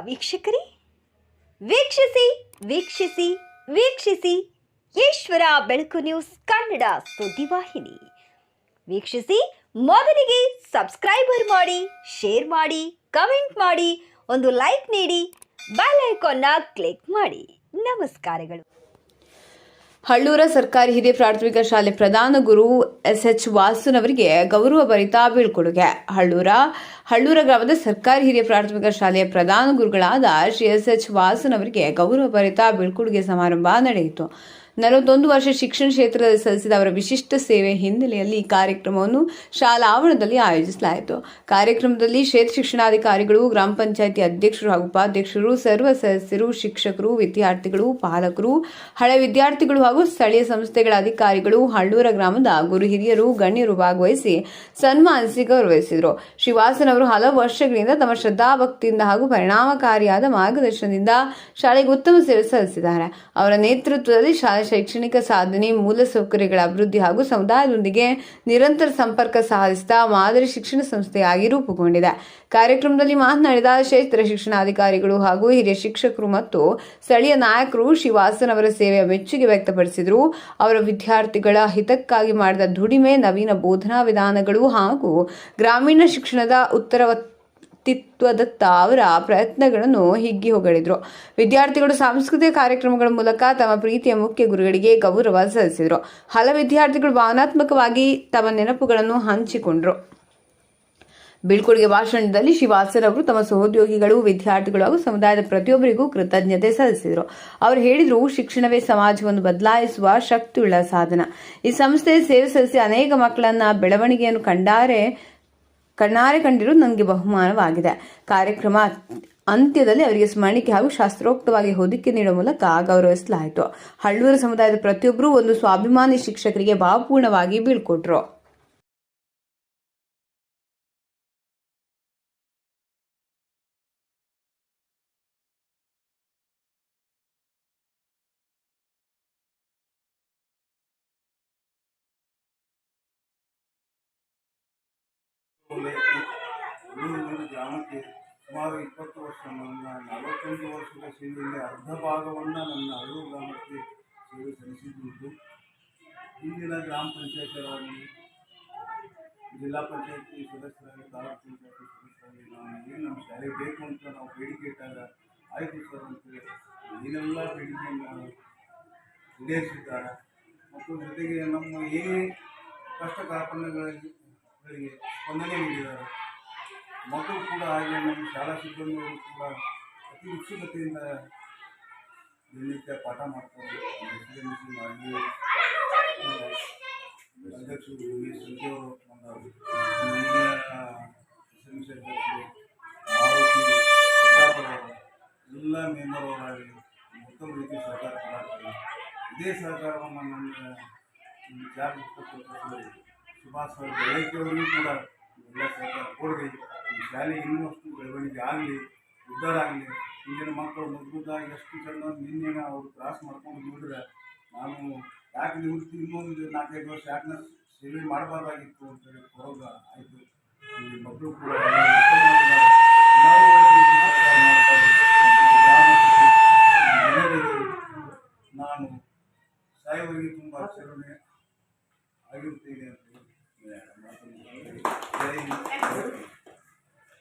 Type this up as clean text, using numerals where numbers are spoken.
ವೀಕ್ಷಕರೇ, ವೀಕ್ಷಿಸಿ ವೀಕ್ಷಿಸಿ ವೀಕ್ಷಿಸಿ ಈಶ್ವರ ಬೆಳಕು ನ್ಯೂಸ್ ಕನ್ನಡ ಸುದ್ದಿವಾಹಿನಿ. ವೀಕ್ಷಿಸಿ, ಮೊದಲಿಗೆ ಸಬ್ಸ್ಕ್ರೈಬರ್ ಮಾಡಿ, ಶೇರ್ ಮಾಡಿ, ಕಮೆಂಟ್ ಮಾಡಿ, ಒಂದು ಲೈಕ್ ನೀಡಿ, ಬೆಲ್ ಐಕಾನ್ನ ಕ್ಲಿಕ್ ಮಾಡಿ. ನಮಸ್ಕಾರಗಳು. ಹಳ್ಳೂರ ಸರ್ಕಾರಿ ಹಿರಿಯ ಪ್ರಾಥಮಿಕ ಶಾಲೆ ಪ್ರಧಾನ ಗುರು SH ವಾಸುನವರಿಗೆ ಗೌರವಭರಿತ ಬೀಳ್ಕೊಡುಗೆ. ಹಳ್ಳೂರ ಗ್ರಾಮದ ಸರ್ಕಾರಿ ಹಿರಿಯ ಪ್ರಾಥಮಿಕ ಶಾಲೆಯ ಪ್ರಧಾನ ಗುರುಗಳಾದ ಶ್ರೀ SH ವಾಸುನವರಿಗೆ ಗೌರವಭರಿತ ಬೀಳ್ಕೊಡುಗೆ ಸಮಾರಂಭ ನಡೆಯಿತು. 41 ವರ್ಷ ಶಿಕ್ಷಣ ಕ್ಷೇತ್ರದಲ್ಲಿ ಸಲ್ಲಿಸಿದ ಅವರ ವಿಶಿಷ್ಟ ಸೇವೆ ಹಿನ್ನೆಲೆಯಲ್ಲಿ ಈ ಕಾರ್ಯಕ್ರಮವನ್ನು ಶಾಲಾ ಆವರಣದಲ್ಲಿ ಆಯೋಜಿಸಲಾಯಿತು. ಕಾರ್ಯಕ್ರಮದಲ್ಲಿ ಕ್ಷೇತ್ರ ಶಿಕ್ಷಣಾಧಿಕಾರಿಗಳು, ಗ್ರಾಮ ಪಂಚಾಯಿತಿ ಅಧ್ಯಕ್ಷರು ಹಾಗೂ ಉಪಾಧ್ಯಕ್ಷರು, ಸರ್ವ ಸದಸ್ಯರು, ಶಿಕ್ಷಕರು, ವಿದ್ಯಾರ್ಥಿಗಳು, ಪಾಲಕರು, ಹಳೆ ವಿದ್ಯಾರ್ಥಿಗಳು ಹಾಗೂ ಸ್ಥಳೀಯ ಸಂಸ್ಥೆಗಳ ಅಧಿಕಾರಿಗಳು, ಹಳ್ಳೂರ ಗ್ರಾಮದ ಗುರು ಹಿರಿಯರು, ಗಣ್ಯರು ಭಾಗವಹಿಸಿ ಸನ್ಮಾನಿಸಿ ಗೌರವಿಸಿದರು. ಶ್ರೀವಾಸನ್ ಅವರು ಹಲವು ವರ್ಷಗಳಿಂದ ತಮ್ಮ ಶ್ರದ್ಧಾಭಕ್ತಿಯಿಂದ ಹಾಗೂ ಪರಿಣಾಮಕಾರಿಯಾದ ಮಾರ್ಗದರ್ಶನದಿಂದ ಶಾಲೆಗೆ ಉತ್ತಮ ಸೇವೆ ಸಲ್ಲಿಸಿದ್ದಾರೆ. ಅವರ ನೇತೃತ್ವದಲ್ಲಿ ಶಾಲೆ ಶೈಕ್ಷಣಿಕ ಸಾಧನೆ, ಮೂಲಸೌಕರ್ಯಗಳ ಅಭಿವೃದ್ಧಿ ಹಾಗೂ ಸಮುದಾಯದೊಂದಿಗೆ ನಿರಂತರ ಸಂಪರ್ಕ ಸಾಧಿಸಿದ ಮಾದರಿ ಶಿಕ್ಷಣ ಸಂಸ್ಥೆಯಾಗಿ ರೂಪುಗೊಂಡಿದೆ. ಕಾರ್ಯಕ್ರಮದಲ್ಲಿ ಮಾತನಾಡಿದ ಕ್ಷೇತ್ರ ಶಿಕ್ಷಣಾಧಿಕಾರಿಗಳು ಹಾಗೂ ಹಿರಿಯ ಶಿಕ್ಷಕರು ಮತ್ತು ಸ್ಥಳೀಯ ನಾಯಕರು ಶ್ರೀವಾಸನ್ ಅವರ ಸೇವೆಯ ಮೆಚ್ಚುಗೆ ವ್ಯಕ್ತಪಡಿಸಿದರು. ಅವರ ವಿದ್ಯಾರ್ಥಿಗಳ ಹಿತಕ್ಕಾಗಿ ಮಾಡಿದ ದುಡಿಮೆ, ನವೀನ ಬೋಧನಾ ವಿಧಾನಗಳು ಹಾಗೂ ಗ್ರಾಮೀಣ ಶಿಕ್ಷಣದ ಉತ್ತರವತ್ತಿತ್ವದತ್ತ ಅವರ ಪ್ರಯತ್ನಗಳನ್ನು ಹಿಗ್ಗಿ ಹೊಗಳಿದರು. ವಿದ್ಯಾರ್ಥಿಗಳು ಸಾಂಸ್ಕೃತಿಕ ಕಾರ್ಯಕ್ರಮಗಳ ಮೂಲಕ ತಮ್ಮ ಪ್ರೀತಿಯ ಮುಖ್ಯ ಗುರುಗಳಿಗೆ ಗೌರವ ಸಲ್ಲಿಸಿದರು. ಹಲವು ವಿದ್ಯಾರ್ಥಿಗಳು ಭಾವನಾತ್ಮಕವಾಗಿ ತಮ್ಮ ನೆನಪುಗಳನ್ನು ಹಂಚಿಕೊಂಡರು. ಬೀಳ್ಕೊಡುಗೆ ಭಾಷಣದಲ್ಲಿ ಶ್ರೀವಾಸನ್ ಅವರು ತಮ್ಮ ಸಹೋದ್ಯೋಗಿಗಳು, ವಿದ್ಯಾರ್ಥಿಗಳು ಹಾಗೂ ಸಮುದಾಯದ ಪ್ರತಿಯೊಬ್ಬರಿಗೂ ಕೃತಜ್ಞತೆ ಸಲ್ಲಿಸಿದರು. ಅವರು ಹೇಳಿದರು, ಶಿಕ್ಷಣವೇ ಸಮಾಜವನ್ನು ಬದಲಾಯಿಸುವ ಶಕ್ತಿಯುಳ್ಳ ಸಾಧನ. ಈ ಸಂಸ್ಥೆ ಸೇವೆ ಸಲ್ಲಿಸಿ ಅನೇಕ ಮಕ್ಕಳನ್ನ ಬೆಳವಣಿಗೆಯನ್ನು ಕಣ್ಣಾರೆ ಕಂಡಿರುವುದು ನನಗೆ ಬಹುಮಾನವಾಗಿದೆ. ಕಾರ್ಯಕ್ರಮ ಅಂತ್ಯದಲ್ಲಿ ಅವರಿಗೆ ಸ್ಮರಣಿಕೆ ಹಾಗೂ ಶಾಸ್ತ್ರೋಕ್ತವಾಗಿ ಹೊದಿಕೆ ನೀಡುವ ಮೂಲಕ ಗೌರವಿಸಲಾಯಿತು. ಹಳ್ಳೂರ ಸಮುದಾಯದ ಪ್ರತಿಯೊಬ್ಬರೂ ಒಂದು ಸ್ವಾಭಿಮಾನಿ ಶಿಕ್ಷಕರಿಗೆ ಭಾವಪೂರ್ಣವಾಗಿ ಬೀಳ್ಕೊಟ್ರು. ಗ್ರಾಮಕ್ಕೆ ಸುಮಾರು 20 ವರ್ಷ, ನನ್ನ 41 ವರ್ಷದ ಸೇವೆಯಲ್ಲಿ ಅರ್ಧ ಭಾಗವನ್ನು ನನ್ನ ಹಳ್ಳೂರು ಗ್ರಾಮಕ್ಕೆ ಸೇವೆ ಸಲ್ಲಿಸಿದ್ದು. ಇಂದಿನ ಗ್ರಾಮ ಪಂಚಾಯತಿಯರಾಗಲಿ, ಜಿಲ್ಲಾ ಪಂಚಾಯತಿ ಸದಸ್ಯರಾಗಲಿ, ತಾಲೂಕು ಪಂಚಾಯತಿ ಸದಸ್ಯರಾಗಲಿ, ನಾವು ಏನು ನಮ್ಮ ಶಾಲೆ ಬೇಕು ಅಂತ ನಾವು ಬೇಡಿಕೆ ಇಟ್ಟಾಗ ಆಯಿತು ಸರ್ ಅಂತೇಳಿ ಏನೆಲ್ಲ ಬೇಡಿಕೆಯನ್ನು ಈಡೇರಿಸಿದ್ದಾರೆ. ಮತ್ತು ಜೊತೆಗೆ ನಮ್ಮ ಏನೇ ಕಷ್ಟ ಕಾರ್ಪಣ್ಯಗಳಿಗೆ ಸ್ಪಂದನೆ ನೀಡಿದ್ದಾರೆ. ಮಕ್ಕಳು ಕೂಡ ಹಾಗೆ ನಮ್ಮ ಶಾಲಾ ಸಿಬ್ಬಂದಿಗಳು ಕೂಡ ಅತಿ ಉತ್ಸುಕತೆಯಿಂದ ದಿನನಿತ್ಯ ಪಾಠ ಮಾಡ್ತಾರೆ. ಅಧ್ಯಕ್ಷರು ಸಂಜೆಯವರು ಬಂದವರು, ಆರೋಗ್ಯ ಎಲ್ಲ ಮೆಂಬರ್ ಅವರಾಗಲಿ ಉತ್ತಮ ರೀತಿ ಸಹಕಾರ ಕೊಡ್ತಾರೆ. ಇದೇ ಸಹಕಾರವನ್ನು ನಮ್ಮ ಸುಭಾಷ್ ಬೆಳಕಿಯವರಿಗೂ ಕೂಡ ಎಲ್ಲ ಸಹಕಾರ ಕೊಡ್ರಿ. ಈ ಶಾಲೆ ಇನ್ನಷ್ಟು ಬೆಳವಣಿಗೆ ಆಗಲಿ, ಉದ್ಧಾರ ಆಗಲಿ. ಈಗಿನ ಮಕ್ಕಳು ಮಜಬೂತಾಗಿ ಎಷ್ಟು ಚೆಂದ ನಿನ್ನೆ ಅವರು ಕ್ರಾಸ್ ಮಾಡ್ಕೊಂಡು ನೋಡಿದ್ರೆ ನಾನು ಯಾಕೆ ನಿವೃತ್ತಿ ಇನ್ನೊಂದು 4-5 ವರ್ಷ ಯಾಕೆ ಸೇವೆ ಮಾಡಬಾರ್ದಾಗಿತ್ತು ಅಂತೇಳಿ ಹೊರಗ ಆಯಿತು. ಈ ಮಕ್ಕಳು ಕೂಡ ನಾನು ಸಾಯವರಿಗೆ ತುಂಬ ಆಚರಣೆ ಆಗಿರುತ್ತೇನೆ ಅಂತ